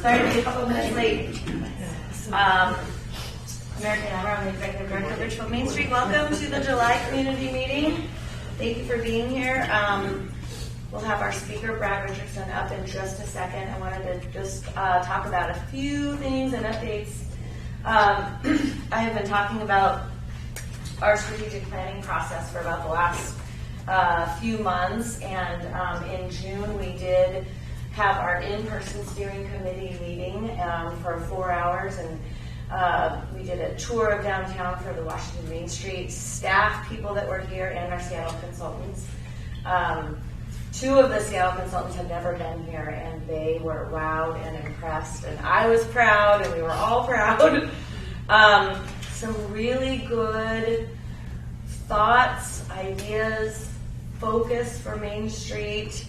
Sorry to be a couple minutes late. American Hammer, I'm the Executive Director of Ridgefield Main Street. Welcome to the July community meeting. Thank you for being here. We'll have our speaker, Brad Richardson, up in just a second. I wanted to just talk about a few things and updates. I have been talking about our strategic planning process for about the last few months, and in June we did have our in-person steering committee meeting for 4 hours, and we did a tour of downtown for the Washington Main Street staff, people that were here, and our Seattle consultants. Two of the Seattle consultants had never been here, and they were wowed and impressed, and I was proud, and we were all proud. Some really good thoughts, ideas, focus for Main Street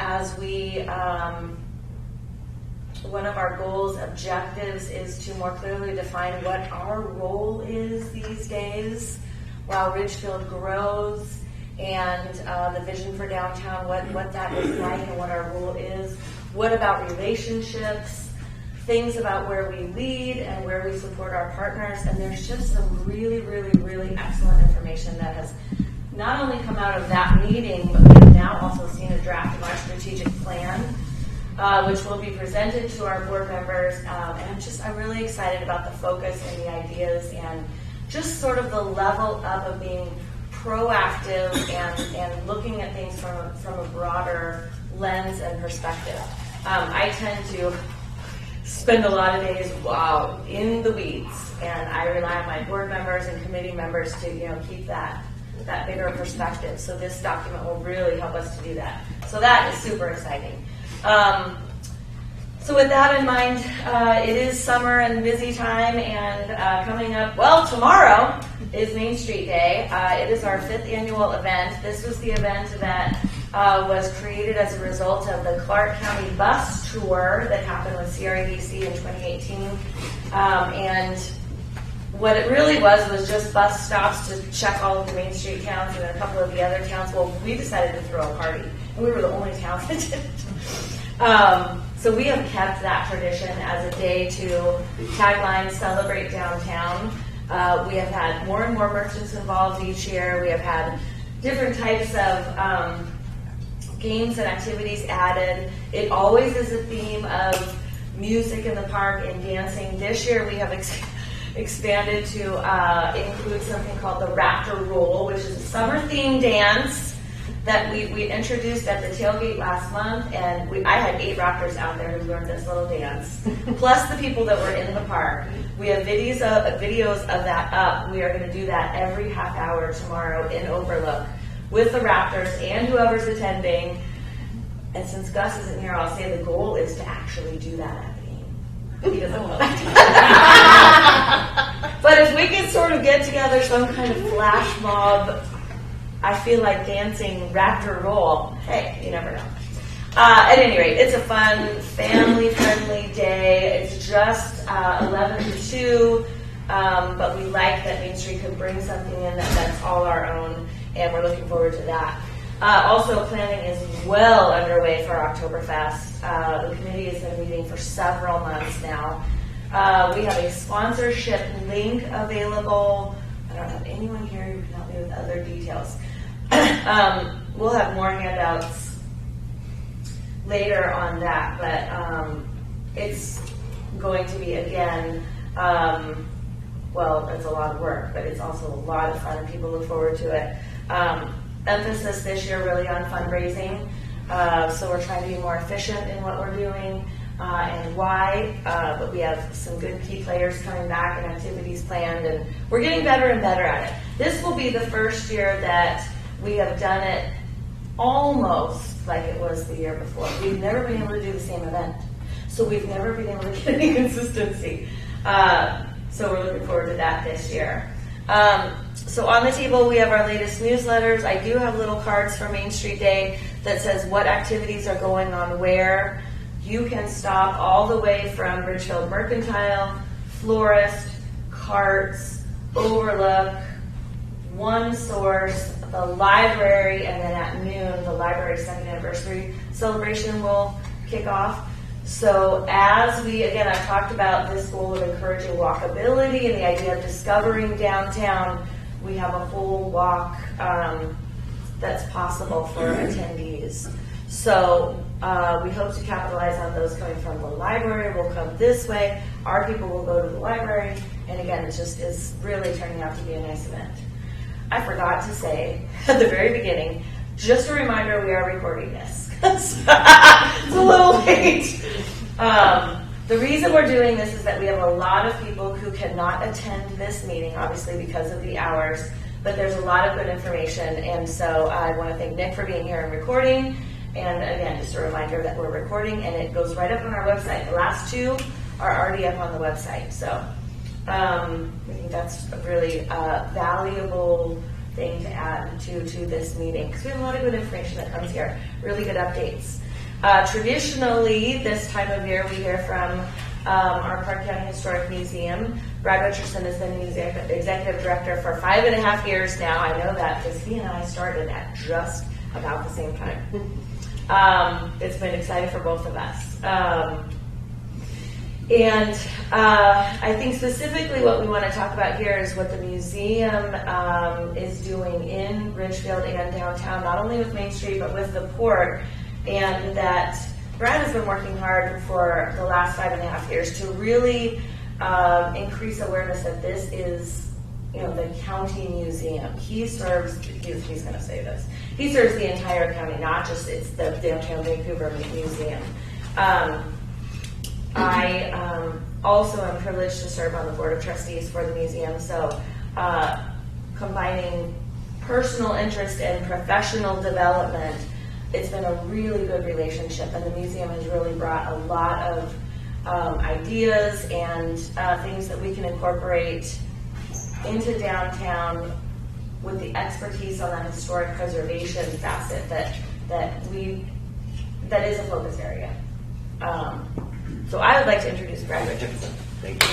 as we, one of our goals, objectives, is to more clearly define what our role is these days while Ridgefield grows, and the vision for downtown, what that is like and what our role is. What about relationships, things about where we lead and where we support our partners, and there's just some really, really, really excellent information that has not only come out of that meeting, but we've now also seen a draft of our strategic plan, which will be presented to our board members. And I'm really excited about the focus and the ideas and just sort of the level up of being proactive and looking at things from a broader lens and perspective. I tend to spend a lot of days in the weeds, and I rely on my board members and committee members to keep that bigger perspective. So this document will really help us to do that. So that is super exciting. So with that in mind, it is summer and busy time, and coming up, tomorrow is Main Street Day. It is our 5th annual event. This was the event that was created as a result of the Clark County bus tour that happened with CRDC in 2018. And what it really was just bus stops to check all of the Main Street towns and a couple of the other towns. Well, we decided to throw a party, and we were the only town that didn't. So we have kept that tradition as a day to tagline, celebrate downtown. We have had more and more merchants involved each year. We have had different types of games and activities added. It always is a theme of music in the park and dancing. This year we have expanded to include something called the Raptor Roll, which is a summer-themed dance that we introduced at the tailgate last month, and I had 8 Raptors out there who learned this little dance, plus the people that were in the park. We have videos of that up. We are going to do that every half hour tomorrow in Overlook with the Raptors and whoever's attending. And since Gus isn't here, I'll say the goal is to actually do that at the game. He doesn't know that. But if we can sort of get together some kind of flash mob, I feel like dancing Raptor Roll. Hey, you never know. At any rate, it's a fun, family-friendly day. It's just 11 to 2, but we like that Main Street could bring something in that's all our own, and we're looking forward to that. Also, planning is well underway for Oktoberfest. The committee has been meeting for several months now. We have a sponsorship link available. I don't have anyone here who can help me with other details. We'll have more handouts later on that, but it's going to be, again, it's a lot of work, but it's also a lot of fun, and people look forward to it. Emphasis this year really on fundraising, so we're trying to be more efficient in what we're doing and why, but we have some good key players coming back and activities planned, and we're getting better and better at it. This will be the first year that we have done it almost like it was the year before. We've never been able to do the same event, so we've never been able to get any consistency. So we're looking forward to that this year. So on the table we have our latest newsletters. I do have little cards for Main Street Day that says what activities are going on where. You can stop all the way from Ridgefield Mercantile, Florist, Carts, Overlook, One Source, the library, and then at noon the library's 2nd anniversary celebration will kick off. So as again, I talked about this goal of encouraging walkability and the idea of discovering downtown. We have a full walk that's possible for attendees. So we hope to capitalize on those coming from the library. Will come this way. Our people will go to the library. And again, it's really turning out to be a nice event. I forgot to say at the very beginning, just a reminder, we are recording this. It's a little late. The reason we're doing this is that we have a lot of people who cannot attend this meeting, obviously because of the hours, but there's a lot of good information. And so I want to thank Nick for being here and recording. And again, just a reminder that we're recording, and it goes right up on our website. The last two are already up on the website. So I think that's a really valuable thing to add to this meeting, because we have a lot of good information that comes here, really good updates. Traditionally, this time of year, we hear from our Clark County Historic Museum. Brad Richardson has been the executive director for 5.5 years now. I know that because he and I started at just about the same time. It's been exciting for both of us. And I think specifically what we want to talk about here is what the museum is doing in Ridgefield and downtown, not only with Main Street, but with the port. And that Brad has been working hard for the last 5.5 years to really increase awareness that this is, the county museum. He's going to say this. He serves the entire county, not just it's the downtown Vancouver museum. I also am privileged to serve on the board of trustees for the museum. So combining personal interest and professional development, it's been a really good relationship, and the museum has really brought a lot of ideas and things that we can incorporate into downtown with the expertise on that historic preservation facet that is a focus area. So I would like to introduce Brad Richardson. Thank you.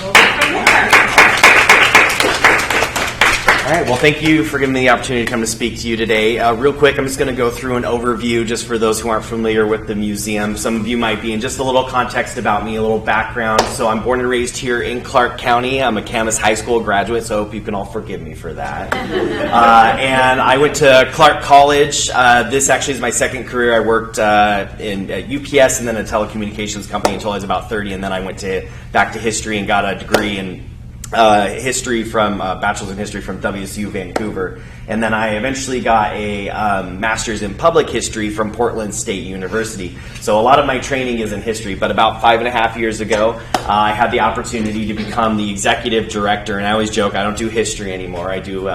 All right, well, thank you for giving me the opportunity to come to speak to you today. Real quick, I'm just going to go through an overview just for those who aren't familiar with the museum. Some of you might be, and just a little context about me, a little background. So I'm born and raised here in Clark County. I'm a Camas High School graduate, so I hope you can all forgive me for that. And I went to Clark College. This actually is my second career. I worked at UPS and then a telecommunications company until I was about 30, and then I went back to history and got a degree in history from bachelor's in history from WSU Vancouver, and then I eventually got a master's in public history from Portland State University. So a lot of my training is in history, but about 5.5 years ago I had the opportunity to become the executive director, and I always joke I don't do history anymore. I do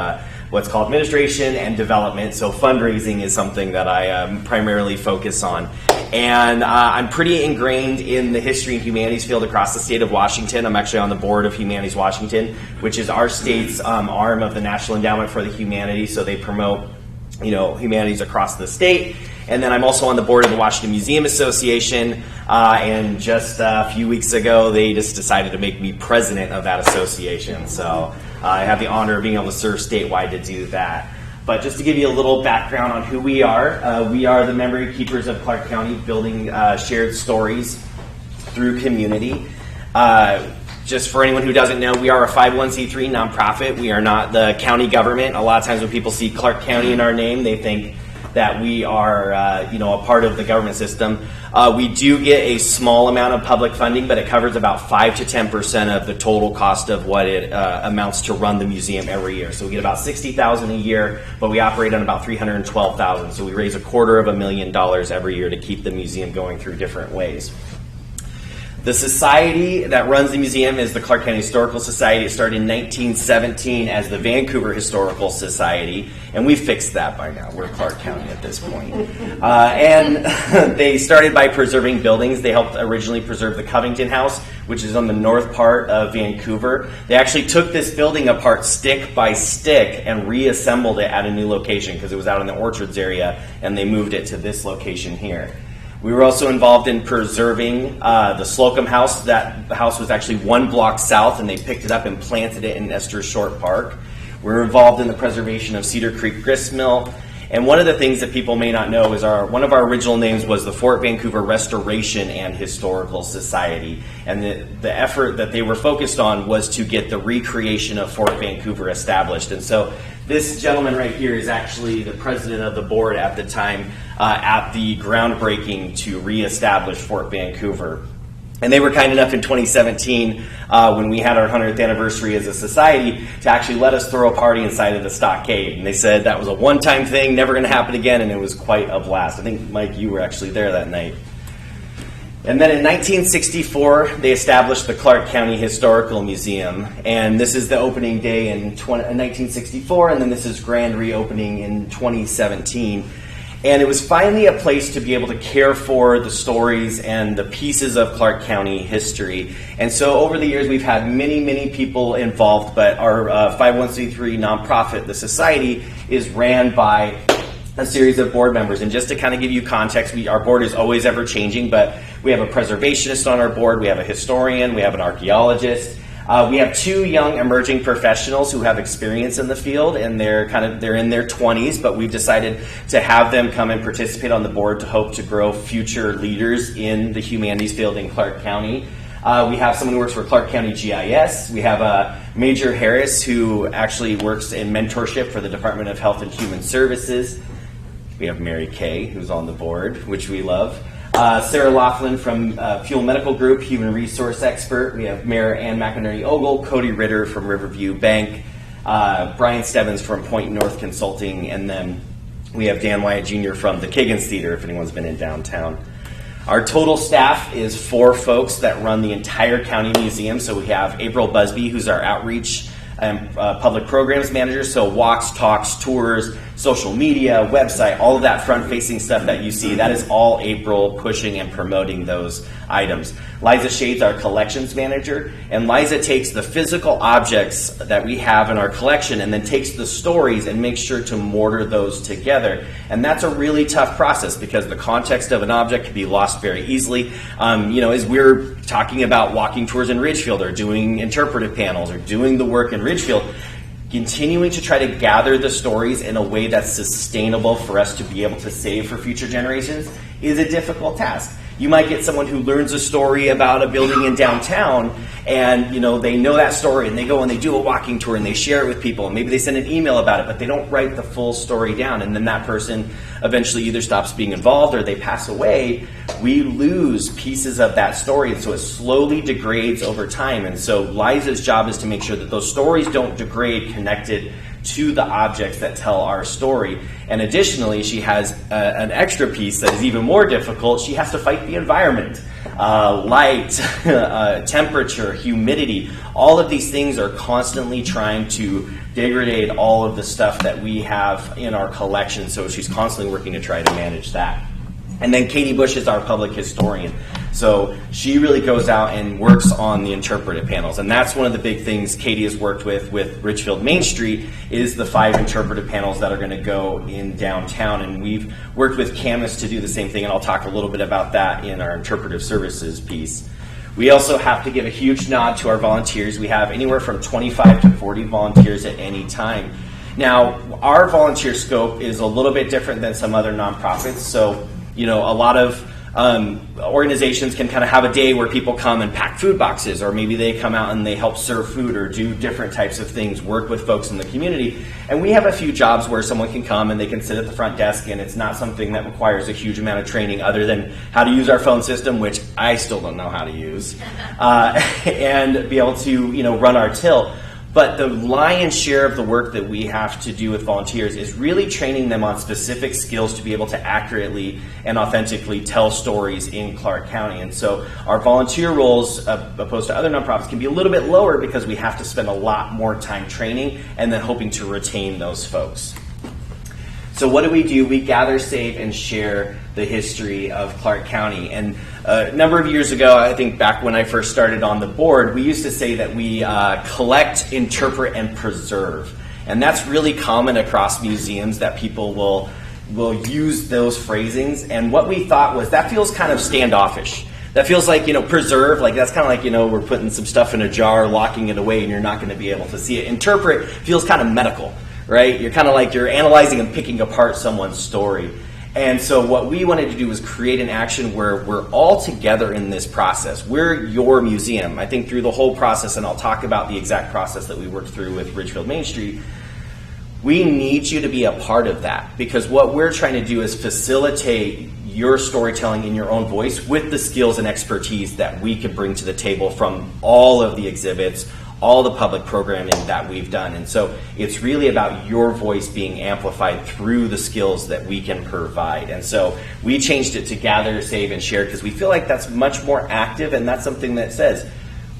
what's called administration and development, so fundraising is something that I primarily focus on. And I'm pretty ingrained in the history and humanities field across the state of Washington. I'm actually on the board of Humanities Washington, which is our state's arm of the National Endowment for the Humanities, so they promote humanities across the state. And then I'm also on the board of the Washington Museum Association, and just a few weeks ago they just decided to make me president of that association. So I have the honor of being able to serve statewide to do that. But just to give you a little background on who we are the memory keepers of Clark County, building shared stories through community. Just for anyone who doesn't know, we are a 501c3 nonprofit. We are not the county government. A lot of times when people see Clark County in our name, they think that we are a part of the government system. We do get a small amount of public funding, but it covers about 5 to 10% of the total cost of what it amounts to run the museum every year. So we get about $60,000 a year, but we operate on about $312,000. So we raise $250,000 every year to keep the museum going through different ways. The society that runs the museum is the Clark County Historical Society. It started in 1917 as the Vancouver Historical Society, and we fixed that by now. We're Clark County at this point. And they started by preserving buildings. They helped originally preserve the Covington House, which is on the north part of Vancouver. They actually took this building apart stick by stick and reassembled it at a new location because it was out in the Orchards area, and they moved it to this location here. We were also involved in preserving the Slocum House. That house was actually 1 block south, and they picked it up and planted it in Esther Short Park. We were involved in the preservation of Cedar Creek Gristmill, And one of the things that people may not know is one of our original names was the Fort Vancouver Restoration and Historical Society. And the effort that they were focused on was to get the recreation of Fort Vancouver established. And so this gentleman right here is actually the president of the board at the time at the groundbreaking to reestablish Fort Vancouver. And they were kind enough in 2017, when we had our 100th anniversary as a society, to actually let us throw a party inside of the stockade. And they said that was a one-time thing, never going to happen again, and it was quite a blast. I think, Mike, you were actually there that night. And then in 1964, they established the Clark County Historical Museum. And this is the opening day in 1964, and then this is grand reopening in 2017. And it was finally a place to be able to care for the stories and the pieces of Clark County history. And so over the years, we've had many, many people involved, but our 501c3 nonprofit, the Society, is ran by a series of board members. And just to kind of give you context, our board is always ever changing, but we have a preservationist on our board, we have a historian, we have an archaeologist. We have two young emerging professionals who have experience in the field, and they're in their 20s, but we've decided to have them come and participate on the board to hope to grow future leaders in the humanities field in Clark County. We have someone who works for Clark County GIS. We have Major Harris, who actually works in mentorship for the Department of Health and Human Services. We have Mary Kay, who's on the board, which we love. Sarah Laughlin from Fuel Medical Group, human resource expert. We have Mayor Ann McInerney Ogle, Cody Ritter from Riverview Bank, Brian Stebbins from Point North Consulting, and then we have Dan Wyatt Jr. from the Kiggins Theater, if anyone's been in downtown. Our total staff is 4 folks that run the entire county museum. So we have April Busby, who's our outreach and public programs manager, so walks, talks, tours, social media, website, all of that front-facing stuff that you see, that is all April pushing and promoting those items. Liza Shade's our collections manager, and Liza takes the physical objects that we have in our collection and then takes the stories and makes sure to mortar those together. And that's a really tough process because the context of an object can be lost very easily. As we're talking about walking tours in Ridgefield or doing interpretive panels or doing the work in Ridgefield, continuing to try to gather the stories in a way that's sustainable for us to be able to save for future generations is a difficult task. You might get someone who learns a story about a building in downtown and they know that story and they go and they do a walking tour and they share it with people and maybe they send an email about it, but they don't write the full story down, and then that person eventually either stops being involved or they pass away. We lose pieces of that story, and so it slowly degrades over time. And so Liza's job is to make sure that those stories don't degrade connected to the objects that tell our story. And additionally, she has an extra piece that is even more difficult. She has to fight the environment. Light, temperature, humidity, all of these things are constantly trying to degrade all of the stuff that we have in our collection, so she's constantly working to try to manage that. And then Katie Bush is our public historian. So she really goes out and works on the interpretive panels. And that's one of the big things Katie has worked with Ridgefield Main Street is the 5 interpretive panels that are going to go in downtown. And we've worked with Camus to do the same thing, and I'll talk a little bit about that in our interpretive services piece. We also have to give a huge nod to our volunteers. We have anywhere from 25 to 40 volunteers at any time. Now, our volunteer scope is a little bit different than some other nonprofits. So, a lot of organizations can kind of have a day where people come and pack food boxes, or maybe they come out and they help serve food or do different types of things, work with folks in the community. And we have a few jobs where someone can come and they can sit at the front desk, and it's not something that requires a huge amount of training other than how to use our phone system, which I still don't know how to use, and be able to, run our till. But the lion's share of the work that we have to do with volunteers is really training them on specific skills to be able to accurately and authentically tell stories in Clark County. And so our volunteer roles, opposed to other nonprofits, can be a little bit lower because we have to spend a lot more time training and then hoping to retain those folks. So what do? We gather, save, and share the history of Clark County. And a number of years ago, I think back when I first started on the board, we used to say that we collect, interpret, and preserve. And that's really common across museums, that people will use those phrasings. And what we thought was that feels kind of standoffish. That feels like, preserve, like that's kind of like, we're putting some stuff in a jar, locking it away, and you're not going to be able to see it. Interpret feels kind of medical. right? You're kind of like you're analyzing and picking apart someone's story. And so what we wanted to do was create an action where we're all together in this process. We're your museum. I think through the whole process, and I'll talk about the exact process that we worked through with Ridgefield Main Street, we need you to be a part of that, because what we're trying to do is facilitate your storytelling in your own voice with the skills and expertise that we can bring to the table from all of the exhibits, all the public programming that we've done. And so it's really about your voice being amplified through the skills that we can provide. And so we changed it to gather, save, and share, because we feel like that's much more active, and that's something that says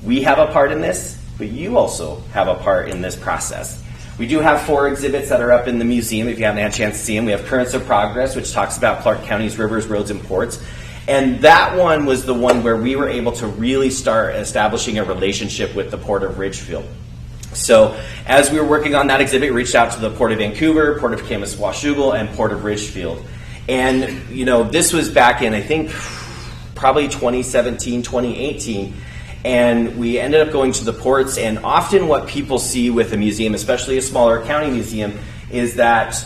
we have a part in this, but you also have a part in this process. We do have 4 exhibits that are up in the museum if you haven't had a chance to see them. We have Currents of Progress, which talks about Clark County's rivers, roads, and ports. And that one was the one where we were able to really start establishing a relationship with the Port of Ridgefield. So as we were working on that exhibit, we reached out to the Port of Vancouver, Port of Kaminista-Washougal, and Port of Ridgefield. And, you know, this was back in, I think, probably 2017, 2018. And we ended up going to the ports, and often what people see with a museum, especially a smaller county museum, is that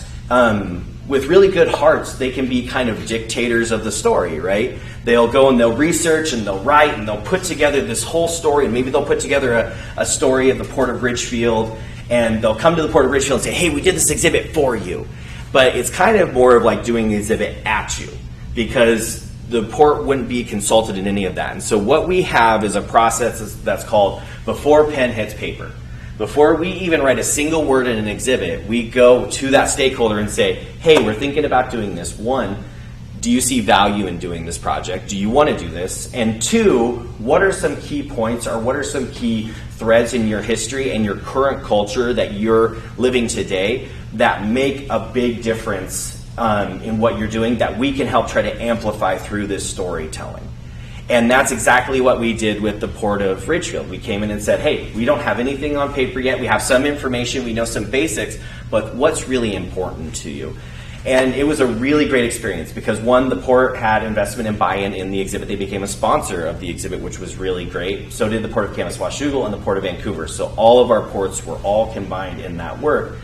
with really good hearts, they can be kind of dictators of the story, right? They'll go and they'll research and they'll write and they'll put together this whole story, and maybe they'll put together a story of the Port of Ridgefield, and they'll come to the Port of Ridgefield and say, hey, we did this exhibit for you. But it's kind of more of like doing the exhibit at you, because the port wouldn't be consulted in any of that. And so what we have is a process that's called before pen hits paper. Before we even write a single word in an exhibit, we go to that stakeholder and say, hey, we're thinking about doing this. 1, do you see value in doing this project? Do you want to do this? And 2, what are some key points, or what are some key threads in your history and your current culture that you're living today that make a big difference in what you're doing, that we can help try to amplify through this storytelling? And that's exactly what we did with the Port of Ridgefield. We came in and said, hey, we don't have anything on paper yet. We have some information, we know some basics, but what's really important to you? And it was a really great experience because, 1, the port had investment and buy-in in the exhibit. They became a sponsor of the exhibit, which was really great. So did the Port of Kaminista-Washougal and the Port of Vancouver. So all of our ports were all combined in that work.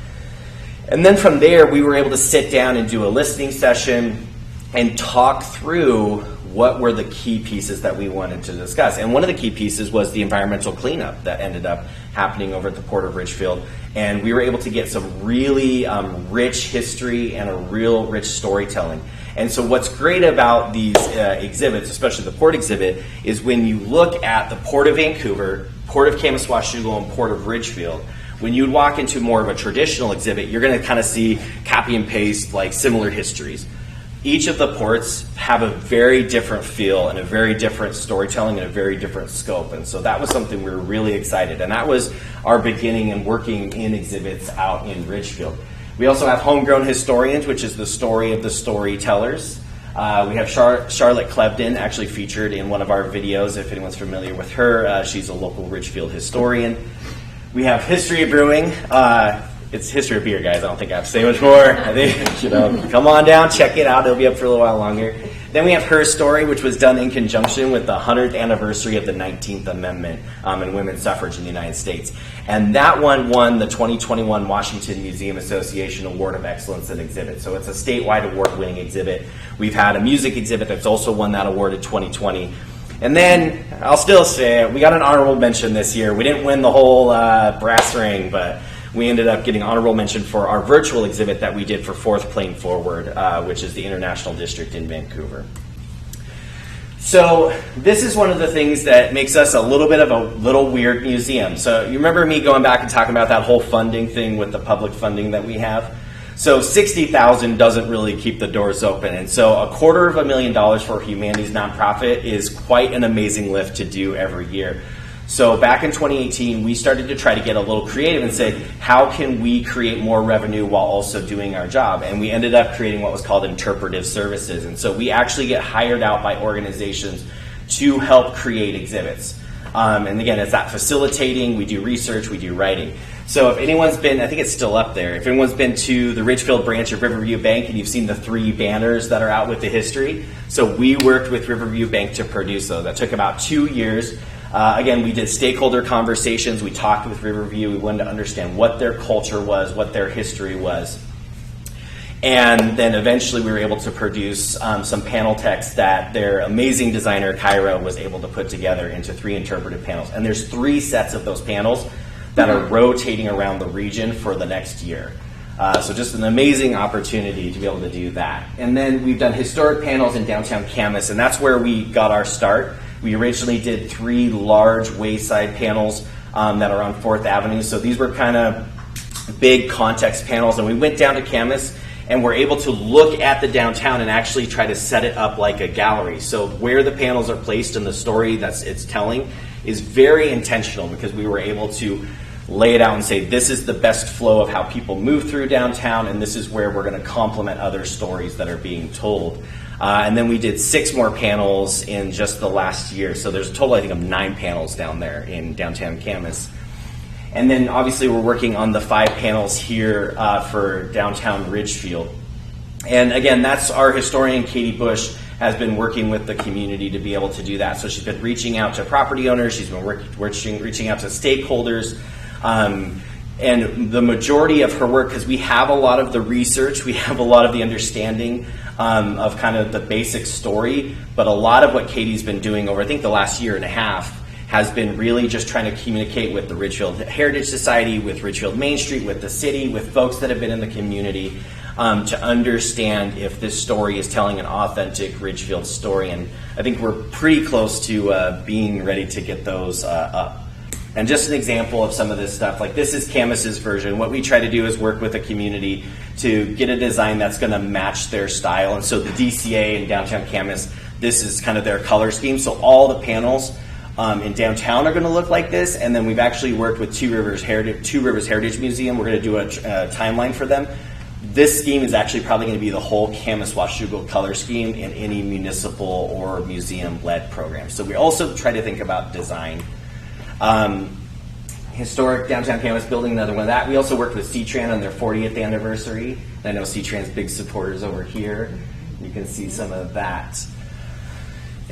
And then from there, we were able to sit down and do a listening session and talk through what were the key pieces that we wanted to discuss. And one of the key pieces was the environmental cleanup that ended up happening over at the Port of Ridgefield. And we were able to get some really rich history and a real rich storytelling. And so what's great about these exhibits, especially the port exhibit, is when you look at the Port of Vancouver, Port of Kaminista-Washougal, and Port of Ridgefield, when you walk into more of a traditional exhibit, you're going to kind of see copy and paste like similar histories. Each of the ports have a very different feel and a very different storytelling and a very different scope. And so that was something we were really excited. And that was our beginning in working in exhibits out in Ridgefield. We also have Homegrown Historians, which is the story of the storytellers. We have Charlotte Clebden, actually featured in one of our videos, if anyone's familiar with her. She's a local Ridgefield historian. We have History of Brewing. It's History of Beer, guys. I don't think I have to say much more. I think, come on down, check it out. It'll be up for a little while longer. Then we have Her Story, which was done in conjunction with the 100th anniversary of the 19th Amendment and women's suffrage in the United States. And that one won the 2021 Washington Museum Association Award of Excellence in Exhibit. So it's a statewide award-winning exhibit. We've had a music exhibit that's also won that award in 2020. And then, I'll still say it, we got an honorable mention this year. We didn't win the whole brass ring, but we ended up getting honorable mention for our virtual exhibit that we did for 4th Plane Forward, which is the International District in Vancouver. So this is one of the things that makes us a little bit of a little weird museum. So you remember me going back and talking about that whole funding thing with the public funding that we have? So $60,000 doesn't really keep the doors open. And so $250,000 for a humanities nonprofit is quite an amazing lift to do every year. So back in 2018, we started to try to get a little creative and say, how can we create more revenue while also doing our job? And we ended up creating what was called interpretive services. And so we actually get hired out by organizations to help create exhibits. And again, it's that facilitating, we do research, we do writing. So if anyone's been, I think it's still up there, if anyone's been to the Ridgefield branch of Riverview Bank and you've seen the 3 banners that are out with the history, so we worked with Riverview Bank to produce those. That took about 2 years. Again, we did stakeholder conversations. We talked with Riverview. We wanted to understand what their culture was, what their history was. And then eventually we were able to produce some panel text that their amazing designer, Kyra, was able to put together into 3 interpretive panels. And there's 3 sets of those panels that are rotating around the region for the next year. So just an amazing opportunity to be able to do that. And then we've done historic panels in downtown Camas, and that's where we got our start. We originally did 3 large wayside panels that are on 4th Avenue. So these were kind of big context panels, and we went down to Camas and we're able to look at the downtown and actually try to set it up like a gallery. So where the panels are placed in the story that it's telling is very intentional, because we were able to lay it out and say, this is the best flow of how people move through downtown, and this is where we're going to complement other stories that are being told. And then we did 6 more panels in just the last year. So there's a total, I think, of 9 panels down there in downtown Camas. And then obviously we're working on the 5 panels here for downtown Ridgefield. And again, that's our historian, Katie Bush, has been working with the community to be able to do that. So she's been reaching out to property owners, she's been reaching out to stakeholders, and the majority of her work, because we have a lot of the research, we have a lot of the understanding of kind of the basic story, but a lot of what Katie's been doing over, I think, the last year and a half has been really just trying to communicate with the Ridgefield Heritage Society, with Ridgefield Main Street, with the city, with folks that have been in the community, to understand if this story is telling an authentic Ridgefield story. And I think we're pretty close to being ready to get those up. And just an example of some of this stuff, like this is Camas's version. What we try to do is work with the community to get a design that's going to match their style. And so the DCA in downtown Camas, this is kind of their color scheme. So all the panels in downtown are going to look like this, and then we've actually worked with Two Rivers Heritage Museum. We're going to do a timeline for them. This scheme is actually probably going to be the whole Camas Washougal color scheme in any municipal or museum-led program. So we also try to think about design. Historic downtown Camas building, another one of that. We also worked with C-Tran on their 40th anniversary. I know C-Tran's big supporters over here. You can see some of that.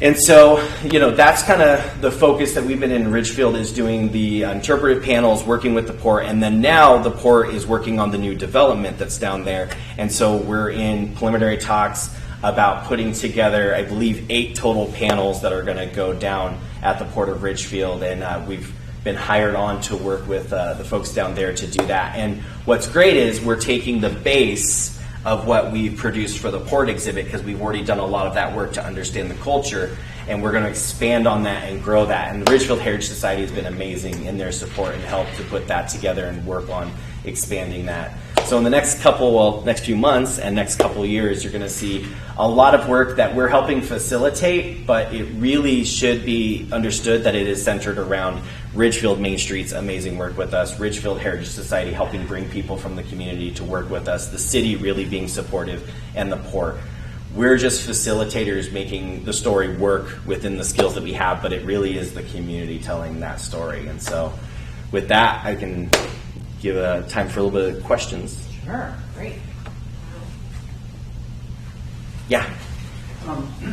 And so, that's kind of the focus that we've been in Ridgefield, is doing the interpretive panels, working with the Port, and then now the Port is working on the new development that's down there. And so we're in preliminary talks about putting together, I believe, 8 total panels that are going to go down at the Port of Ridgefield, and we've been hired on to work with the folks down there to do that. And what's great is we're taking the base of what we've produced for the Port exhibit, because we've already done a lot of that work to understand the culture, and we're going to expand on that and grow that. And the Ridgefield Heritage Society has been amazing in their support and help to put that together and work on expanding that. So in the next few months and next couple years, you're going to see a lot of work that we're helping facilitate, but it really should be understood that it is centered around Ridgefield Main Street's amazing work with us, Ridgefield Heritage Society helping bring people from the community to work with us, the city really being supportive, and the Port. We're just facilitators making the story work within the skills that we have, but it really is the community telling that story. And so with that, I can give time for a little bit of questions. Sure, great. Yeah.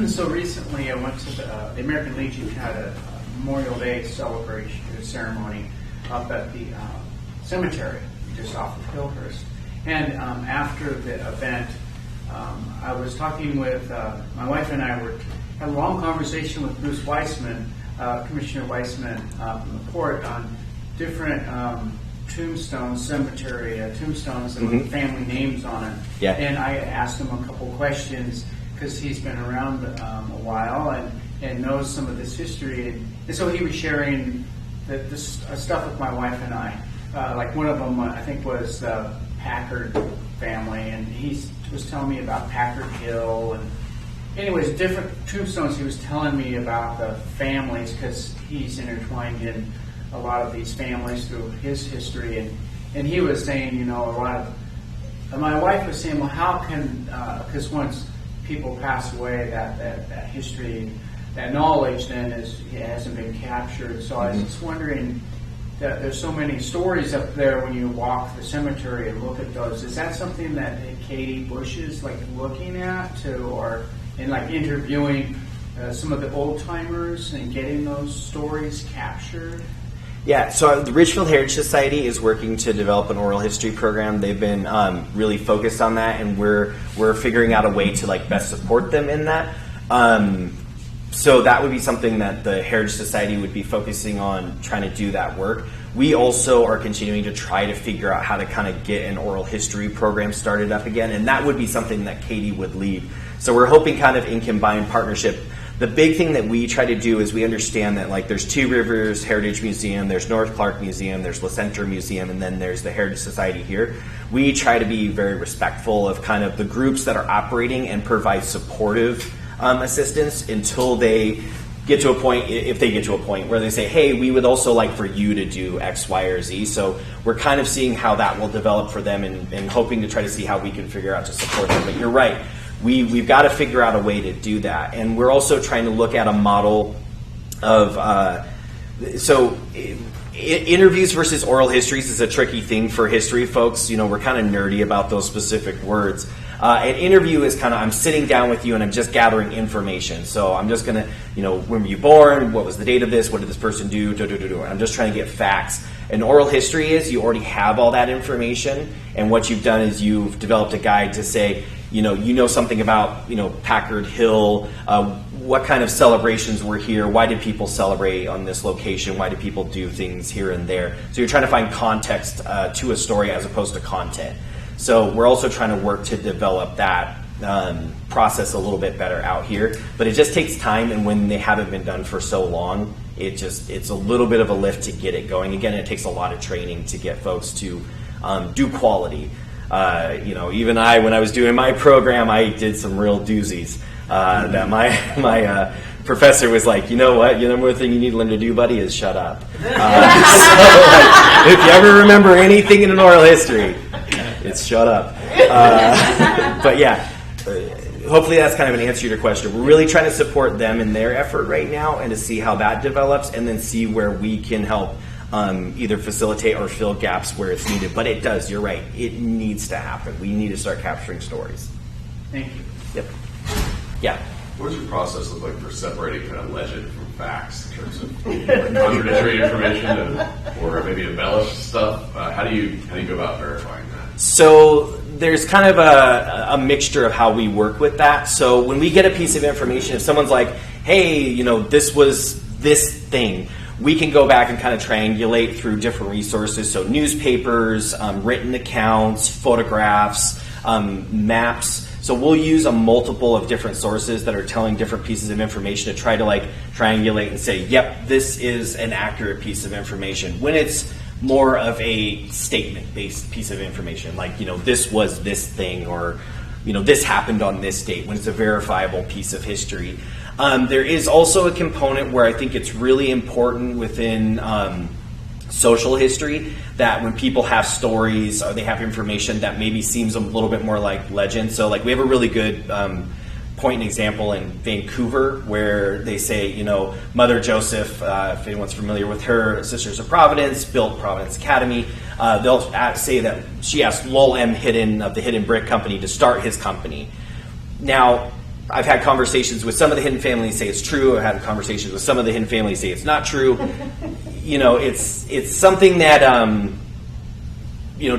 So recently I went to the American Legion had a Memorial Day celebration ceremony up at the cemetery just off of Hillhurst. And after the event, I was talking with my wife, and I had a long conversation with Bruce Weissman, Commissioner Weissman from the Port, on different tombstones and with family names on it. Yeah. And I asked him a couple questions because he's been around a while and knows some of this history. And so he was sharing this stuff with my wife and I. Like one of them, I think, was the Packard family, and he was telling me about Packard Hill. And anyways, different tombstones he was telling me about the families, because he's intertwined in a lot of these families through his history. And he was saying, a lot of... And my wife was saying, well, how can... Because once people pass away, that history, that knowledge then it hasn't been captured. So I was just wondering that there's so many stories up there when you walk the cemetery and look at those. Is that something that Katie Bush is looking at or interviewing some of the old timers and getting those stories captured? Yeah, so the Ridgefield Heritage Society is working to develop an oral history program. They've been really focused on that, and we're figuring out a way to like best support them in that. So that would be something that the Heritage Society would be focusing on, trying to do that work. We also are continuing to try to figure out how to kind of get an oral history program started up again, and that would be something that Katie would lead. So we're hoping kind of in combined partnership. The big thing that we try to do is we understand that like there's Two Rivers Heritage Museum, there's North Clark Museum, there's La Center Museum, and then there's the Heritage Society here. We try to be very respectful of kind of the groups that are operating and provide supportive assistance until they get to a point, if they get to a point where they say, hey, we would also like for you to do X, Y, or Z. So we're kind of seeing how that will develop for them and hoping to try to see how we can figure out to support them. But you're right. We've got to figure out a way to do that. And we're also trying to look at a model of, interviews versus oral histories is a tricky thing for history folks. You know, we're kind of nerdy about those specific words. An interview is kind of, I'm sitting down with you and I'm just gathering information. So I'm just going to, when were you born? What was the date of this? What did this person do? I'm just trying to get facts. An oral history is you already have all that information, and what you've done is you've developed a guide to say, you know something about, Packard Hill, what kind of celebrations were here, why did people celebrate on this location, why do people do things here and there. So you're trying to find context to a story as opposed to content. So we're also trying to work to develop that process a little bit better out here, but it just takes time, and when they haven't been done for so long, it's a little bit of a lift to get it going. Again, it takes a lot of training to get folks to do quality. Even when I was doing my program, I did some real doozies that my professor was like, you know what, the number one thing you need to learn to do, buddy, is shut up. If you ever remember anything in an oral history, it's shut up. But yeah, hopefully that's kind of an answer to your question. We're really trying to support them in their effort right now and to see how that develops, and then see where we can help either facilitate or fill gaps where it's needed. But it does, you're right, it needs to happen. We need to start capturing stories. Thank you. Yep. Yeah. What does your process look like for separating kind of legend from facts in terms of contradictory information or maybe embellished stuff? How do you go about verifying that? So there's kind of a mixture of how we work with that. So when we get a piece of information, if someone's like, hey, this was this thing, we can go back and kind of triangulate through different resources. So newspapers, written accounts, photographs, maps. So we'll use a multiple of different sources that are telling different pieces of information to try to triangulate and say, yep, this is an accurate piece of information. When it's more of a statement-based piece of information, like, this was this thing, or, this happened on this date, when it's a verifiable piece of history. There is also a component where I think it's really important within social history that when people have stories or they have information that maybe seems a little bit more like legend. So we have a really good point and example in Vancouver where they say, Mother Joseph, if anyone's familiar with her, Sisters of Providence, built Providence Academy. They'll say that she asked Lowell M. Hidden of the Hidden Brick Company to start his company. Now, I've had conversations with some of the Hidden families say it's true. I've had conversations with some of the Hidden families say it's not true. It's something that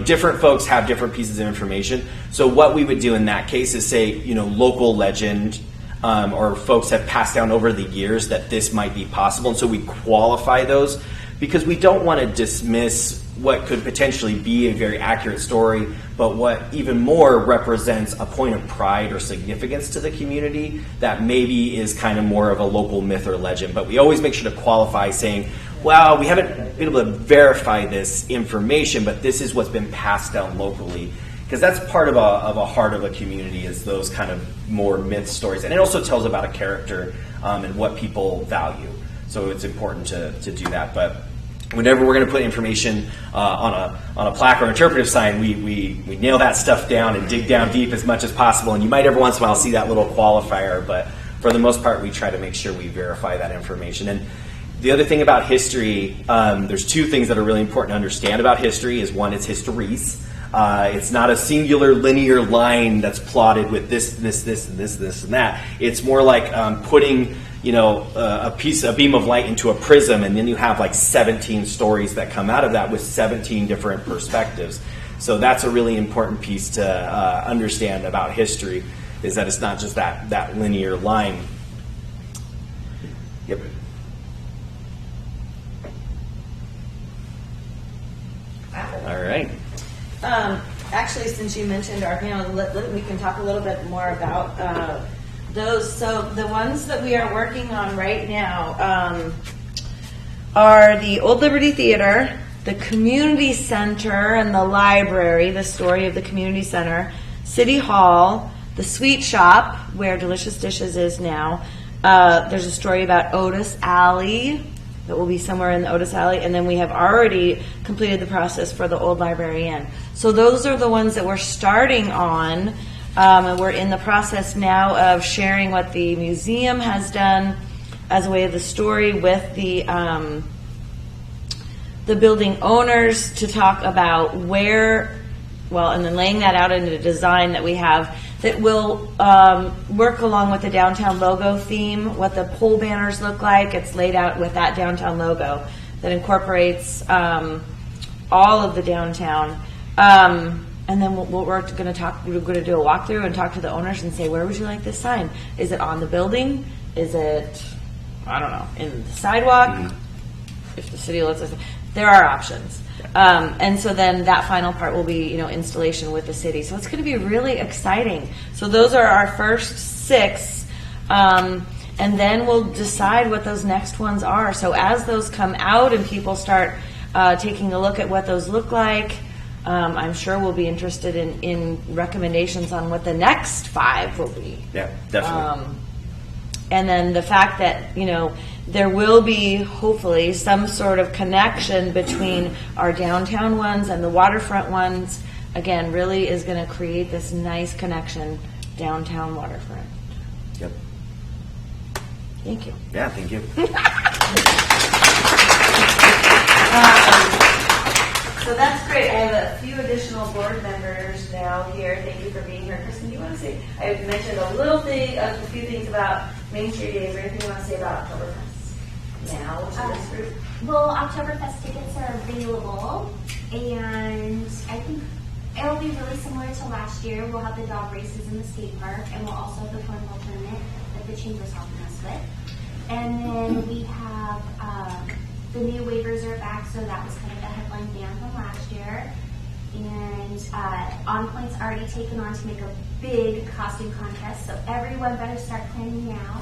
different folks have different pieces of information. So what we would do in that case is say, local legend, or folks have passed down over the years that this might be possible, and so we qualify those because we don't want to dismiss what could potentially be a very accurate story, but what even more represents a point of pride or significance to the community that maybe is kind of more of a local myth or legend. But we always make sure to qualify saying, well, we haven't been able to verify this information, but this is what's been passed down locally. Because that's part of a heart of a community, is those kind of more myth stories. And it also tells about a character and what people value. So it's important to do that. But whenever we're going to put information on a plaque or interpretive sign, we nail that stuff down and dig down deep as much as possible. And you might every once in a while see that little qualifier, but for the most part, we try to make sure we verify that information. And the other thing about history, there's two things that are really important to understand about history. Is one, it's histories. It's not a singular linear line that's plotted with this, and that. It's more like putting a beam of light into a prism, and then you have like 17 stories that come out of that with 17 different perspectives. So that's a really important piece to understand about history, is that it's not just that linear line. Yep. All right. Actually, since you mentioned our panel, we can talk a little bit more about those. So the ones that we are working on right now are the Old Liberty Theater, the Community Center and the Library, the story of the Community Center, City Hall, the Sweet Shop, where Delicious Dishes is now. There's a story about Otis Alley that will be somewhere in the Otis Alley, and then we have already completed the process for the Old Library Inn. So those are the ones that we're starting on, and we're in the process now of sharing what the museum has done as a way of the story with the building owners to talk about and then laying that out into a design that we have that will work along with the downtown logo theme, what the pole banners look like. It's laid out with that downtown logo that incorporates all of the downtown. And then we're going to do a walkthrough and talk to the owners and say, where would you like this sign? Is it on the building? Is it, I don't know, in the sidewalk? If the city lets us, there are options. And so then that final part will be, installation with the city. So it's going to be really exciting. So those are our first 6. And then we'll decide what those next ones are. So as those come out and people start taking a look at what those look like, I'm sure we'll be interested in recommendations on what the next 5 will be. Yeah, definitely. And then the fact that, there will be hopefully some sort of connection between our downtown ones and the waterfront ones, again, really is going to create this nice connection downtown waterfront. Yep. Thank you. Yeah, thank you. So that's great. I have a few additional board members now here. Thank you for being here. Kristen, do you want to say, I mentioned a few things about Main Street Day. Is there anything you want to say about Oktoberfest now to this group? Well, Oktoberfest tickets are available, and I think it'll be really similar to last year. We'll have the dog races in the skate park, and we'll also have the cornhole tournament that the Chamber's helping us with. And then we have the new waivers are back, so that was kind of the headline ban from last year. And On Point's already taken on to make a big costume contest, so everyone better start planning now.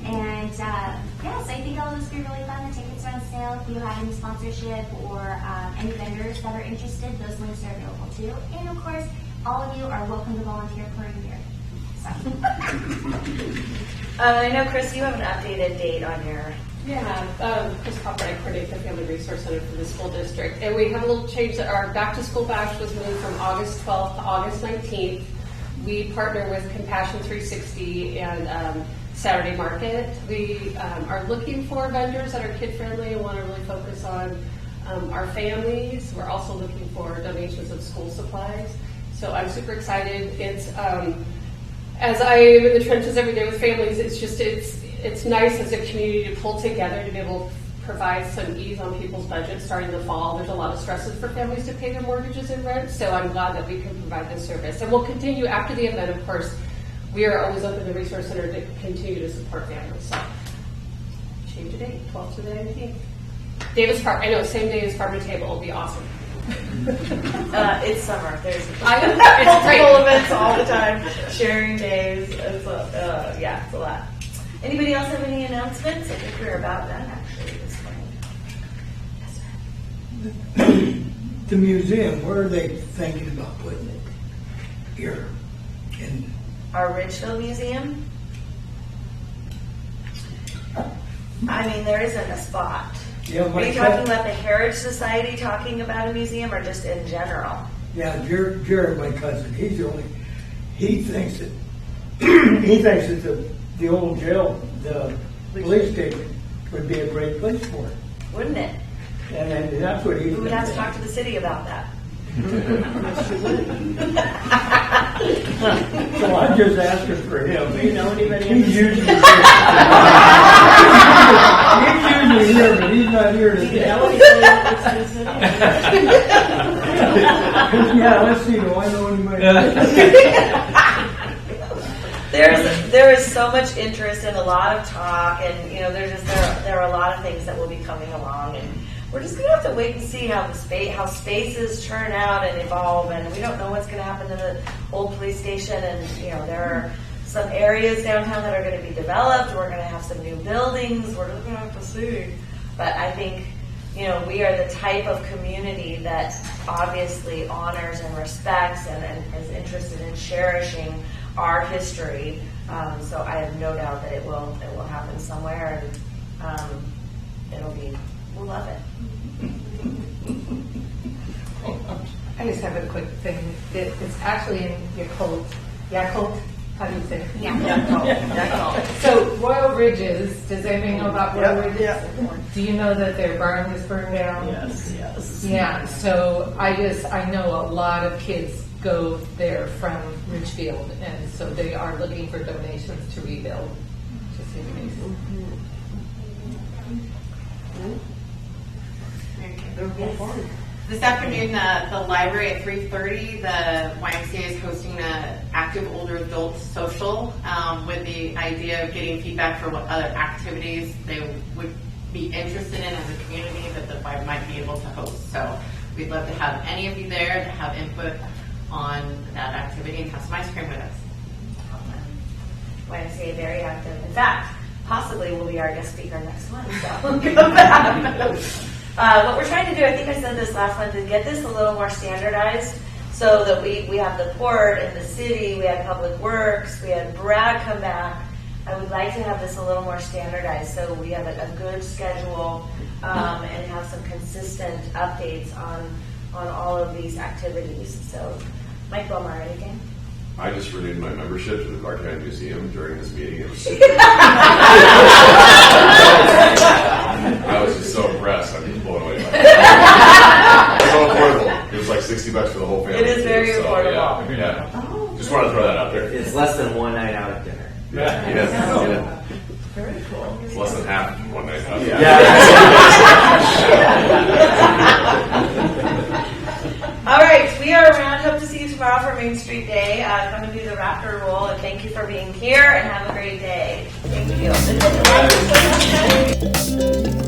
And yes, I think it'll just be really fun. The tickets are on sale. If you have any sponsorship or any vendors that are interested, those links are available too. And of course, all of you are welcome to volunteer for a year. So. I know, Chris, you have an updated date on your... Yeah, Chris Copper, I coordinate the Family Resource Center for the school district. And we have a little change. Our back to school bash was moved from August 12th to August 19th. We partner with Compassion 360 and Saturday Market. We are looking for vendors that are kid friendly and want to really focus on our families. We're also looking for donations of school supplies. So I'm super excited. It's as I am in the trenches every day with families, it's nice as a community to pull together to be able to provide some ease on people's budgets starting the fall. There's a lot of stresses for families to pay their mortgages and rent, so I'm glad that we can provide this service. And we'll continue after the event, of course. We are always open to the Resource Center to continue to support families. So change the date, 12th to the 19th. Davis Park, I know, same day as Farm to Table will be awesome. It's summer. There's It's multiple events all the time, sharing days. It's a lot. Anybody else have any announcements? I think we're about done actually this morning. Yes, sir. The museum, where are they thinking about putting it? Here. In Our Ridgefield Museum? I mean, there isn't a spot. Yeah, Are you talking about the Heritage Society talking about a museum or just in general? Yeah, Jared, my cousin, he thinks that the old jail, the police station, would be a great place for it. Wouldn't it? And that's what he's We would have to thinking. talk to the city about that. So I'm just asking for him. Do you know anybody? He's usually here. He's usually here, but he's not here Do you today. know anybody else in the city? Yeah, let's see, do I know anybody? There is so much interest and a lot of talk, and there are a lot of things that will be coming along, and we're just gonna have to wait and see how spaces turn out and evolve, and we don't know what's gonna happen to the old police station, and there are some areas downtown that are going to be developed. We're going to have some new buildings. We're just going to have to see, but I think we are the type of community that obviously honors and respects and is interested in cherishing our history. So I have no doubt that it will happen somewhere, and we'll love it. I just have a quick thing. It's actually in Yakult. How do you say it? Yeah. So Royal Ridges, does anybody know about Royal Ridges? Yeah. Do you know that their barn is burned down? Yes. Yeah, so I know a lot of kids go there from Ridgefield, and so they are looking for donations to rebuild. Just in case. Yes. This afternoon, the library at 3:30, the YMCA is hosting an active older adult social with the idea of getting feedback for what other activities they would be interested in as a community that the Y might be able to host. So we'd love to have any of you there to have input on that activity and have some ice cream with us. YMCA very active. In fact, possibly will be our guest speaker next month. So come back. What we're trying to do, I think I said this last month, is get this a little more standardized so that we have the port and the city, we had Public Works, we had Brad come back. I would like to have this a little more standardized so we have a good schedule and have some consistent updates on all of these activities. So, Mike Wilmar, anything? I just renewed my membership to the Clark County Museum during this meeting. It was super I was just so impressed. I'm just blown away by it. It's so affordable. It was like $60 for the whole family. It is very So, affordable. Yeah. Just wanted to throw that out there. It's less than one night out at dinner. Yeah. Very cool. It's less than half one night out. All right, we are around. Hope to see you tomorrow for Main Street Day. Come and do the Raptor roll, and thank you for being here, and have a great day. Thank you.